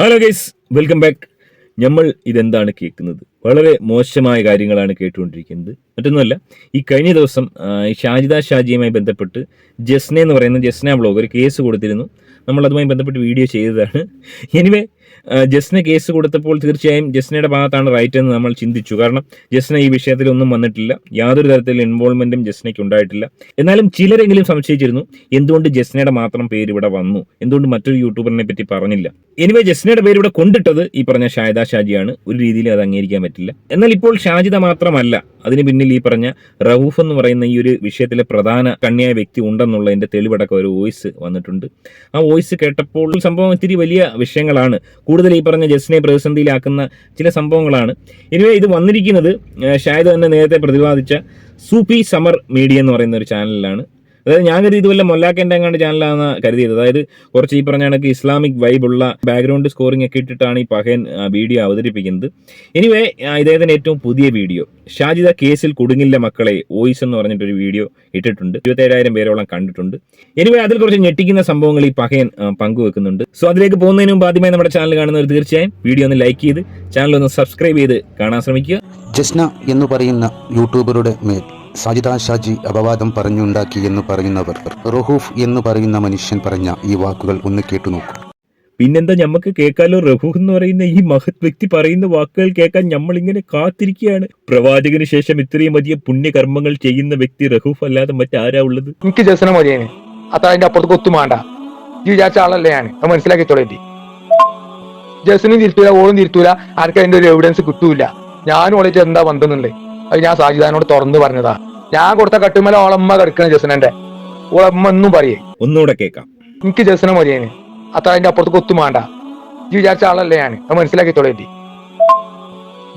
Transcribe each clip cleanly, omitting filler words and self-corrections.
Hello guys, welcome back. നമ്മൾ ഇതെന്താണ് കേൾക്കുന്നത്? വളരെ മോശമായ കാര്യങ്ങളാണ് കേട്ടുകൊണ്ടിരിക്കുന്നത്. മറ്റൊന്നുമല്ല, ഈ കഴിഞ്ഞ ദിവസം ഈ ഷാജിദ ഷാജിയുമായി ബന്ധപ്പെട്ട് ജസ്ന എന്ന് പറയുന്ന ജസ്ന ബ്ലോഗ് ഒരു കേസ് കൊടുത്തിരുന്നു. നമ്മൾ അതുമായി ബന്ധപ്പെട്ട് വീഡിയോ ചെയ്തതാണ്. എനിവേ, ജസ്ന കേസ് കൊടുത്തപ്പോൾ തീർച്ചയായും ജസ്നയുടെ ഭാഗത്താണ് റൈറ്റ് എന്ന് നമ്മൾ ചിന്തിച്ചു. കാരണം ജസ്ന ഈ വിഷയത്തിലൊന്നും വന്നിട്ടില്ല, യാതൊരു തരത്തിലുള്ള ഇൻവോൾവ്മെന്റും ജസ്നയ്ക്ക് ഉണ്ടായിട്ടില്ല. എന്നാലും ചിലരെങ്കിലും സംശയിച്ചിരുന്നു എന്തുകൊണ്ട് ജസ്നയുടെ മാത്രം പേര് ഇവിടെ വന്നു, എന്തുകൊണ്ട് മറ്റൊരു യൂട്യൂബറിനെ പറ്റി പറഞ്ഞില്ല. എനിവേ, ജസ്നയുടെ പേര് ഇവിടെ കൊണ്ടിട്ടത് ഈ പറഞ്ഞ ഷാജിദ ഷാജിയാണ്. ഒരു രീതിയിൽ അത് അംഗീകരിക്കാൻ പറ്റില്ല. എന്നാൽ ഇപ്പോൾ ഷാജിദ മാത്രമല്ല, അതിന് പിന്നിൽ ഈ പറഞ്ഞ റഊഫ് എന്ന് പറയുന്ന ഈ ഒരു വിഷയത്തിലെ പ്രധാന കണ്ണിയായ വ്യക്തി ഉണ്ടെന്നുള്ളതിന്റെ തെളിവടക്കം ഒരു വോയിസ് വന്നിട്ടുണ്ട്. ആ വോയിസ് കേട്ടപ്പോൾ സംഭവം ഇത്തിരി വലിയ വിഷയങ്ങളാണ്, കൂടുതൽ ഈ പറഞ്ഞ ജസ്നെ പ്രതിസന്ധിയിലാക്കുന്ന ചില സംഭവങ്ങളാണ്. എനിവേ, ഇത് വന്നിരിക്കുന്നത് ഷാഹിദ് തന്നെ നേരത്തെ പ്രതിപാദിച്ച സൂഫി സമർ മീഡിയ എന്ന് പറയുന്ന ഒരു ചാനലിലാണ്. അതായത് ഞാൻ കരുതി ഇതുവല്ല മൊല്ലാക്കൻ്റെ എങ്ങാണ്ട് ചാനലാണെന്ന് കരുതിയത്. അതായത് കുറച്ച് ഈ പറഞ്ഞ കണക്ക് ഇസ്ലാമിക് വൈബുള്ള ബാക്ക്ഗ്രൗണ്ട് സ്കോറിംഗ് ഒക്കെ ഇട്ടിട്ടാണ് ഈ പഹയൻ വീഡിയോ അവതരിപ്പിക്കുന്നത്. എനിവേ, ഇദ്ദേഹത്തിൻ്റെ ഏറ്റവും പുതിയ വീഡിയോ ഷാജിദ കേസിൽ കുടുങ്ങില്ല മക്കളെ വോയിസ് എന്ന് പറഞ്ഞിട്ടൊരു വീഡിയോ ഇട്ടിട്ടുണ്ട്. 27,000 പേരോളം കണ്ടിട്ടുണ്ട്. എനിവേ, അതിൽ കുറച്ച് ഞെട്ടിക്കുന്ന സംഭവങ്ങൾ ഈ പഹയൻ പങ്കുവെക്കുന്നുണ്ട്. സോ അതിലേക്ക് പോകുന്നതിന് മുമ്പ് ആദ്യമായി നമ്മുടെ ചാനൽ കാണുന്നവർ തീർച്ചയായും വീഡിയോ ഒന്ന് ലൈക്ക് ചെയ്ത് ചാനൽ ഒന്ന് സബ്സ്ക്രൈബ് ചെയ്ത് കാണാൻ ശ്രമിക്കുക. ജസ്ന എന്ന് പറയുന്ന യൂട്യൂബറുടെ മേൽ ഷാജിദ ഷാജി അപവാദം പറഞ്ഞുണ്ടാക്കി എന്ന് പറയുന്നവർ റഹൂഫ് എന്ന് പറയുന്ന മനുഷ്യൻ പറഞ്ഞ ഈ വാക്കുകൾ ഒന്ന് കേട്ടു നോക്കൂ. പിന്നെന്താ, ഞമ്മക്ക് കേൾക്കാലോ. റഹൂഫ് എന്ന് പറയുന്ന ഈ മഹത് വ്യക്തി പറയുന്ന വാക്കുകൾ കേൾക്കാൻ നമ്മൾ ഇങ്ങനെ കാത്തിരിക്കുകയാണ്. പ്രവാചകന് ശേഷം ഇത്രയും വലിയ പുണ്യകർമ്മങ്ങൾ ചെയ്യുന്ന വ്യക്തി റഹൂഫ് അല്ലാതെ മറ്റാരാ ഉള്ളത്? എനിക്ക് ജസ്ന മതിയേനെ, അത്ര അതിന്റെ അപ്പുറത്ത് കൊത്തും വേണ്ട. ഈ വിചാരിച്ച ആളല്ലേ ഞാൻ, അത് മനസ്സിലാക്കി തുടങ്ങി. ജസ്നും തിരുത്തൂല, ഓളും തിരുത്തൂല, ആർക്ക് അതിന്റെ ഒരു എവിഡൻസ് കിട്ടൂല. ഞാനും ഓളിച്ച് എന്താ ബന്ധമെന്നുള്ളത് അത് ഞാൻ സാജിദാനോട് തുറന്നു പറഞ്ഞതാ. ഞാൻ കൊടുത്ത കട്ടുമല ഓളമ്മ കിടക്കണ ജസ്നന്റെ, ഓളമ്മ എന്നും പറയേ. ഒന്നുകൂടെ കേൾക്കാം. എനിക്ക് ജസ്ന മതിയേനെ, അത്ര അതിന്റെ അപ്പുറത്ത് കൊത്തും വേണ്ട. ഈ വിചാരിച്ച ആളല്ലേ ഞാൻ, അത് മനസ്സിലാക്കി തുടങ്ങി.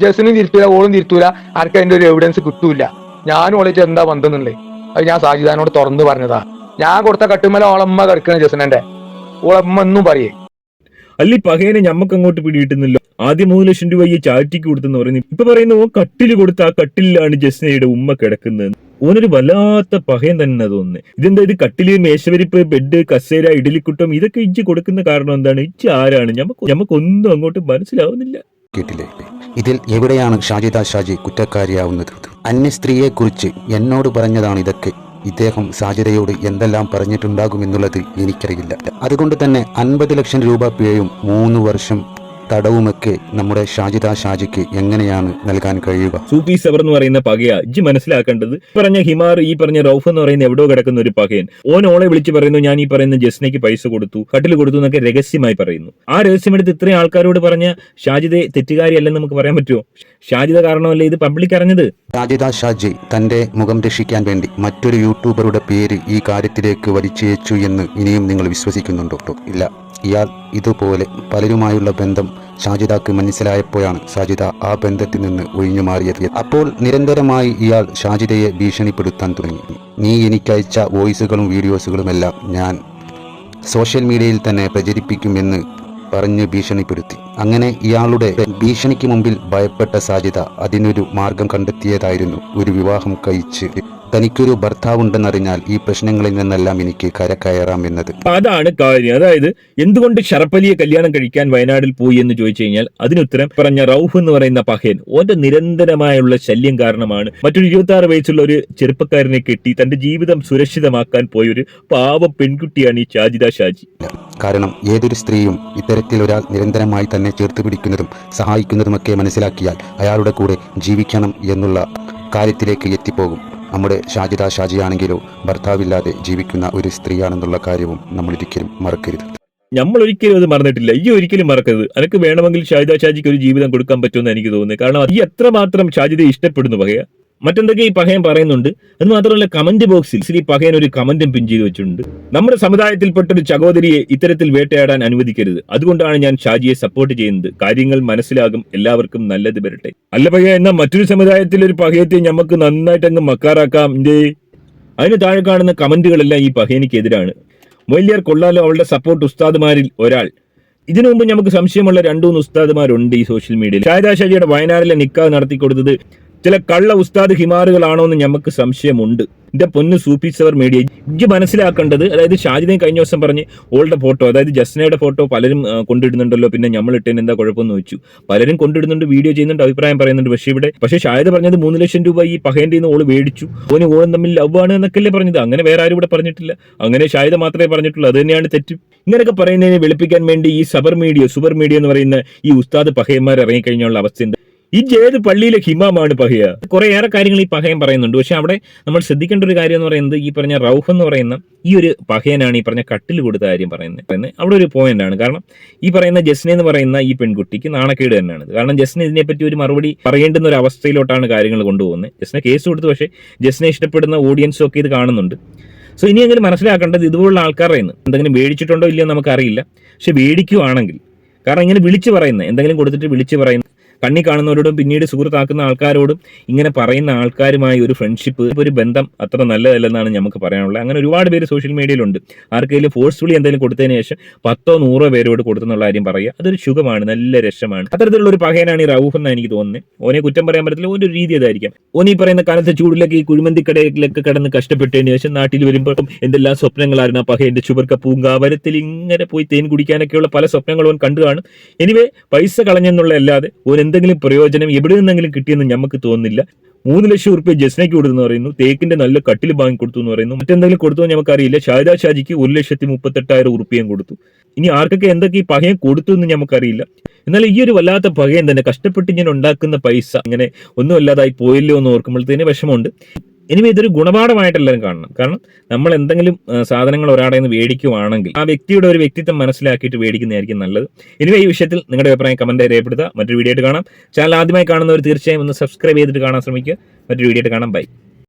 ജസ്നും തിരുത്തൂല, ഓളും തിരുത്തൂല, ആർക്ക് അതിന്റെ ഒരു എവിഡൻസ് കിട്ടൂല. ഞാനും ഓളിച്ച് എന്താ ബന്ധമെന്നുള്ളത് അത് ഞാൻ സാജിദാനോട് തുറന്നു പറഞ്ഞതാ. ഞാൻ കൊടുത്ത കട്ടുമല ഓളമ്മ കിടക്കണ ജസ്നന്റെ, ഓളമ്മ എന്നും പറയേ. അല്ലി പഹയനെ ഞമ്മക്ക് അങ്ങോട്ട് പിടികിട്ടുന്നില്ല. ആദ്യം 3 ലക്ഷം രൂപ ഈ ചാരിറ്റിക്ക് കൊടുത്തെന്ന് പറയുന്നു. ഇപ്പൊ പറയുന്നു ഓൻ കട്ടില് കൊടുത്ത ആ കട്ടിലാണ് ജസ്നയുടെ ഉമ്മ കിടക്കുന്നത്. ഓനൊരു വല്ലാത്ത പഹയൻ തന്നെ തോന്നുന്നത്. ഇതെന്താ, ഇത് കട്ടില്, മേശവരിപ്പ്, ബെഡ്, കസേര, ഇഡലിക്കുട്ടം ഇതൊക്കെ ഇജ്ജ് കൊടുക്കുന്ന കാരണം എന്താണ്? ഇജ്ജ് ആരാണ്? ഞമ്മക്കൊന്നും അങ്ങോട്ട് മനസ്സിലാവുന്നില്ല. കേട്ടില്ലേ? ഇതിൽ എവിടെയാണ് ഷാജിദ ഷാജി കുറ്റക്കാരിയാവുന്നത്? അന്യ സ്ത്രീയെ കുറിച്ച് എന്നോട് പറഞ്ഞതാണ് ഇതൊക്കെ. ഇദ്ദേഹം സാജിദയോട് എന്തെല്ലാം പറഞ്ഞിട്ടുണ്ടാകുമെന്നുള്ളത് എനിക്കറിയില്ല. അതുകൊണ്ട് തന്നെ 50 ലക്ഷം രൂപ പിഴയും 3 വർഷം തടവുമൊക്കെ നമ്മുടെ ഷാജിദ ഷാജിക്ക് എങ്ങനെയാണ് നൽകാൻ കഴിയുക? സൂഫി സബർ എന്ന് പറയുന്ന പകയ ഇജ്ജ് മനസ്സിലാക്കേണ്ടത്. പറഞ്ഞ ഹിമാർ, ഈ പറഞ്ഞ റൌഫ് എന്ന് പറയുന്ന എവിടെയോ കിടക്കുന്ന ഒരു പകയൻ, ഓളെ വിളിച്ച് പറയുന്നു ഞാൻ ഈ പറയുന്ന ജസ്നയ്ക്ക് പൈസ കൊടുത്തു, കട്ടിൽ കൊടുത്തു എന്നൊക്കെ രഹസ്യമായി പറയുന്നു. ആ രഹസ്യമെടുത്ത് ഇത്രയും ആൾക്കാരോട് പറഞ്ഞ ഷാജിദെ തെറ്റുകാരിയല്ലെന്ന് നമുക്ക് പറയാൻ പറ്റുമോ? ഷാജിദ കാരണമല്ലേ ഇത് പബ്ലിക് അറിഞ്ഞത്? ഷാജിദ ഷാജി തന്റെ മുഖം രക്ഷിക്കാൻ വേണ്ടി മറ്റൊരു യൂട്യൂബറുടെ പേര് ഈ കാര്യത്തിലേക്ക് വലിച്ചേച്ചു എന്ന് ഇനിയും നിങ്ങൾ വിശ്വസിക്കുന്നുണ്ടോ? ഇല്ല. ഇയാൾ ഇതുപോലെ പലരുമായുള്ള ബന്ധം ഷാജിദക്ക് മനസ്സിലായപ്പോഴാണ് ഷാജിദ ആ ബന്ധത്തിൽ നിന്ന് ഒഴിഞ്ഞു മാറിയത്. അപ്പോൾ നിരന്തരമായി ഇയാൾ ഷാജിദയെ ഭീഷണിപ്പെടുത്താൻ തുടങ്ങി. നീ എനിക്കയച്ച വോയിസുകളും വീഡിയോസുകളുമെല്ലാം ഞാൻ സോഷ്യൽ മീഡിയയിൽ തന്നെ പ്രചരിപ്പിക്കുമെന്ന് പറഞ്ഞ് ഭീഷണിപ്പെടുത്തി. അങ്ങനെ ഇയാളുടെ ഭീഷണിക്ക് മുമ്പിൽ ഭയപ്പെട്ട ഷാജിദ അതിനൊരു മാർഗം കണ്ടെത്തിയതായിരുന്നു ഒരു വിവാഹം കഴിച്ച് തനിക്കൊരു ഭർത്താവുണ്ടെന്നറിഞ്ഞാൽ ഈ പ്രശ്നങ്ങളിൽ നിന്നെല്ലാം എനിക്ക് കരകയറാം എന്നത്. അതാണ് കാര്യം. അതായത് എന്തുകൊണ്ട് ഷറഫലിയെ കല്യാണം കഴിക്കാൻ വയനാട്ടിൽ പോയി എന്ന് ചോദിച്ചു കഴിഞ്ഞാൽ അതിനുത്തരം പറഞ്ഞ റൌഫ് എന്ന് പറയുന്ന പഹയൻ ഓന്റെ നിരന്തരമായുള്ള ശല്യം കാരണമാണ് മറ്റൊരു 26 വയസ്സുള്ള ഒരു ചെറുപ്പക്കാരനെ കെട്ടി തന്റെ ജീവിതം സുരക്ഷിതമാക്കാൻ പോയൊരു പാവ പെൺകുട്ടിയാണ് ഈ ഷാജിദ ഷാജി. കാരണം ഏതൊരു സ്ത്രീയും ഇത്തരത്തിൽ ഒരാൾ നിരന്തരമായി തന്നെ ചേർത്ത് പിടിക്കുന്നതും സഹായിക്കുന്നതുമൊക്കെ മനസ്സിലാക്കിയാൽ അയാളുടെ കൂടെ ജീവിക്കണം എന്നുള്ള കാര്യത്തിലേക്ക് എത്തിപ്പോകും. നമ്മുടെ ഷാജിദ ഷാജിയാണെങ്കിലോ ഭർത്താവില്ലാതെ ജീവിക്കുന്ന ഒരു സ്ത്രീയാണെന്നുള്ള കാര്യവും നമ്മൾ ഒരിക്കലും മറക്കരുത്. നമ്മൾ ഒരിക്കലും അത് മറന്നിട്ടില്ല. ഈ ഒരിക്കലും മറക്കരുത്. എനിക്ക് വേണമെങ്കിൽ ഷാജിദ ഷാജിക്ക് ഒരു ജീവിതം കൊടുക്കാൻ പറ്റുമെന്ന് എനിക്ക് തോന്നുന്നു. കാരണം ഈ എത്രമാത്രം ഷാജിദയെ ഇഷ്ടപ്പെടുന്നു പഹയ. മറ്റെന്തൊക്കെ ഈ പഹയൻ പറയുന്നുണ്ട്. അത് മാത്രമല്ല, കമന്റ് ബോക്സിൽ ഈ പഹയൻ ഒരു കമന്റും പിൻ ചെയ്ത് വെച്ചിട്ടുണ്ട്. നമ്മുടെ സമുദായത്തിൽപ്പെട്ടൊരു സഹോദരിയെ ഇത്തരത്തിൽ വേട്ടയാടാൻ അനുവദിക്കരുത്. അതുകൊണ്ടാണ് ഞാൻ ഷാജിയെ സപ്പോർട്ട് ചെയ്യുന്നത്. കാര്യങ്ങൾ മനസ്സിലാകും, എല്ലാവർക്കും നല്ലത് വരട്ടെ. അല്ല പഹയ, എന്നാൽ മറ്റൊരു സമുദായത്തിൽ ഒരു പഹയത്തെ നമുക്ക് നന്നായിട്ട് അങ്ങ് മക്കാറാക്കാം. അതിന് താഴെ കാണുന്ന കമന്റുകളെല്ലാം ഈ പഹയനിക്കെതിരാണ്. മൊയ്ലിയാർ കൊള്ളാലോ, അവളുടെ സപ്പോർട്ട് ഉസ്താദുമാരിൽ ഒരാൾ. ഇതിനു മുമ്പ് നമുക്ക് സംശയമുള്ള 2-3 ഉസ്താദുമാരുണ്ട് ഈ സോഷ്യൽ മീഡിയയിൽ. ഷാജിദ ഷാജിയുടെ വയനാട്ടിലെ നിക്കാഹ് നടത്തിക്കൊടുത്തത് ചില കള്ള ഉസ്താദ് ഹിമാറുകളാണോ എന്ന് ഞമ്മക്ക് സംശയമുണ്ട്. ഇതിന്റെ പൊന്ന് സൂപ്പിച്ചവർ മീഡിയ ഇജ്ജ് മനസ്സിലാക്കേണ്ടത്, അതായത് ഷാജിദയും കഴിഞ്ഞ ദിവസം പറഞ്ഞ് ഓളുടെ ഫോട്ടോ, അതായത് ജസ്നയുടെ ഫോട്ടോ പലരും കൊണ്ടിടുന്നുണ്ടല്ലോ, പിന്നെ നമ്മൾ ഇട്ടതിന് എന്താ കുഴപ്പമെന്ന് വെച്ചു. പലരും കൊണ്ടിടുന്നുണ്ട്, വീഡിയോ ചെയ്യുന്നുണ്ട്, അഭിപ്രായം പറയുന്നുണ്ട്. പക്ഷേ ഷാജിദ പറഞ്ഞത് 3 ലക്ഷം രൂപ ഈ പഹേന്റെ നിന്ന് ഓള് മേടിച്ചു, ഓളും തമ്മിൽ ലവ് ആണ് എന്നൊക്കെയല്ലേ പറഞ്ഞത്. അങ്ങനെ വേറെ ആരും ഇവിടെ പറഞ്ഞിട്ടില്ല. അങ്ങനെ ഷാജിദ മാത്രമേ പറഞ്ഞിട്ടുള്ളൂ. അത് തന്നെയാണ് തെറ്റ്. ഇങ്ങനെയൊക്കെ പറയുന്നതിനെ വെളുപ്പിക്കാൻ വേണ്ടി ഈ സൂപ്പർ മീഡിയ എന്ന് പറയുന്ന ഈ ഉസ്താദ് പഹയന്മാർ ഇറങ്ങിക്കഴിഞ്ഞുള്ള അവസ്ഥ ഉണ്ട്. ഈ ഏത് പള്ളിയിലെ ഹിമാമാണ് പഹയ? കുറേയേറെ കാര്യങ്ങൾ ഈ പഹയൻ പറയുന്നുണ്ട്. പക്ഷെ അവിടെ നമ്മൾ ശ്രദ്ധിക്കേണ്ട ഒരു കാര്യം എന്ന് പറയുന്നത്, ഈ പറഞ്ഞ റൌഫ് എന്ന് പറയുന്ന ഈ ഒരു പഹയനാണ് ഈ പറഞ്ഞ കട്ടിൽ കൊടുത്ത കാര്യം പറയുന്നത്. അവിടെ ഒരു പോയിന്റ് ആണ്. കാരണം ഈ പറയുന്ന ജസ്ന എന്ന് പറയുന്ന ഈ പെൺകുട്ടിക്ക് നാണക്കേട് തന്നെയാണ്. കാരണം ജസ്ന ഇതിനെപ്പറ്റി ഒരു മറുപടി പറയേണ്ടുന്ന ഒരു അവസ്ഥയിലോട്ടാണ് കാര്യങ്ങൾ കൊണ്ടുപോകുന്നത്. ജസ്ന കേസ് കൊടുത്തു, പക്ഷേ ജസ്നെ ഇഷ്ടപ്പെടുന്ന ഓഡിയൻസും ഒക്കെ ഇത് കാണുന്നുണ്ട്. സോ ഇനിയെങ്കിലും മനസ്സിലാക്കേണ്ടത് ഇതുപോലുള്ള ആൾക്കാരുടെ എന്തെങ്കിലും മേടിച്ചിട്ടുണ്ടോ ഇല്ലയോ നമുക്കറിയില്ല. പക്ഷെ മേടിക്കുവാണെങ്കിൽ, കാരണം ഇങ്ങനെ വിളിച്ചു പറയുന്നത്, എന്തെങ്കിലും കൊടുത്തിട്ട് വിളിച്ചു പറയുന്നത്, കണ്ണി കാണുന്നവരോടും പിന്നീട് സുഹൃത്താക്കുന്ന ആൾക്കാരോടും ഇങ്ങനെ പറയുന്ന ആൾക്കാരുമായി ഒരു ഫ്രണ്ട്ഷിപ്പ്, ഒരു ബന്ധം അത്ര നല്ലതല്ലെന്നാണ് നമുക്ക് പറയാനുള്ളത്. അങ്ങനെ ഒരുപാട് പേര് സോഷ്യൽ മീഡിയയിലുണ്ട്. ആർക്കെങ്കിലും ഫോഴ്സ്ഫുള്ളി എന്തെങ്കിലും കൊടുത്തതിന് ശേഷം 10-100 പേരോട് കൊടുത്തെന്നുള്ള കാര്യം പറയുക, അതൊരു സുഖമാണ്, നല്ല രസമാണ്. അത്തരത്തിലുള്ള ഒരു പഹയനാണ് ഈ റൌഫ് എന്നാണ് എനിക്ക് തോന്നുന്നത്. ഓനെ കുറ്റം പറയാൻ പറ്റത്തില്ല, ഓൻ്റെ ഒരു രീതി അതായിരിക്കാം. ഓൻ ഈ പറയുന്ന കാലത്തെ ചൂടിലൊക്കെ ഈ കുഴിമന്തിക്കടയിലൊക്കെ കിടന്ന് കഷ്ടപ്പെട്ടതിന് ശേഷം നാട്ടിൽ വരുമ്പോൾ എന്തെല്ലാം സ്വപ്നങ്ങളായിരുന്നു ആ പഹയന്റെ ചുവർക്ക പൂങ്കാവരത്തിൽ ഇങ്ങനെ പോയി തേൻ കുടിക്കാനൊക്കെയുള്ള പല സ്വപ്നങ്ങളും ഓൻ കണ്ടു കാണും. എനിവേ പൈസ കളഞ്ഞെന്നുള്ള അല്ലാതെ ഓൻ എന്തെങ്കിലും പ്രയോജനം എവിടെ നിന്നെങ്കിലും കിട്ടിയെന്ന് നമുക്ക് തോന്നുന്നില്ല. 3 ലക്ഷം റുപ്യ ജസ്നയ്ക്ക് കൊടുത്തെന്ന് പറയുന്നു, തേക്കിന്റെ നല്ല കട്ടിൽ വാങ്ങി കൊടുത്തു എന്ന് പറയുന്നു, മറ്റെന്തെങ്കിലും കൊടുത്തു നമുക്കറിയില്ല. ഷാജിക്ക് 1,38,800 റുപ്യയും കൊടുത്തു. ഇനി ആർക്കൊക്കെ എന്തൊക്കെ ഈ പഹയൻ കൊടുത്തു എന്ന് നമുക്കറിയില്ല. എന്നാൽ ഈ ഒരു വല്ലാത്ത പഹയൻ തന്നെ കഷ്ടപ്പെട്ട് ഞാൻ ഉണ്ടാക്കുന്ന പൈസ ഇങ്ങനെ ഒന്നും അല്ലാതായി പോയില്ലോ എന്ന് ഓർക്കുമ്പോഴത്തേന് വിഷമമുണ്ട്. ഇനി ഇതൊരു ഗുണപാഠമായിട്ടെല്ലാവരും കാണണം. കാരണം നമ്മൾ എന്തെങ്കിലും സാധനങ്ങൾ ഒരാളെ നിന്ന് മേടിക്കുവാണെങ്കിൽ ആ വ്യക്തിയുടെ ഒരു വ്യക്തിത്വം മനസ്സിലാക്കിയിട്ട് മേടിക്കുന്നതായിരിക്കും നല്ലത്. ഇനി ഈ വിഷയത്തിൽ നിങ്ങളുടെ അഭിപ്രായം കമന്റ് രേഖപ്പെടുത്തുക. മറ്റൊരു വീഡിയോ ആയിട്ട് കാണാം. ചാനൽ ആദ്യമായി കാണുന്നവർ തീർച്ചയായും ഒന്ന് സബ്സ്ക്രൈബ് ചെയ്തിട്ട് കാണാൻ ശ്രമിക്കുക. മറ്റൊരു വീഡിയോ ആയിട്ട് കാണാം. ബൈ.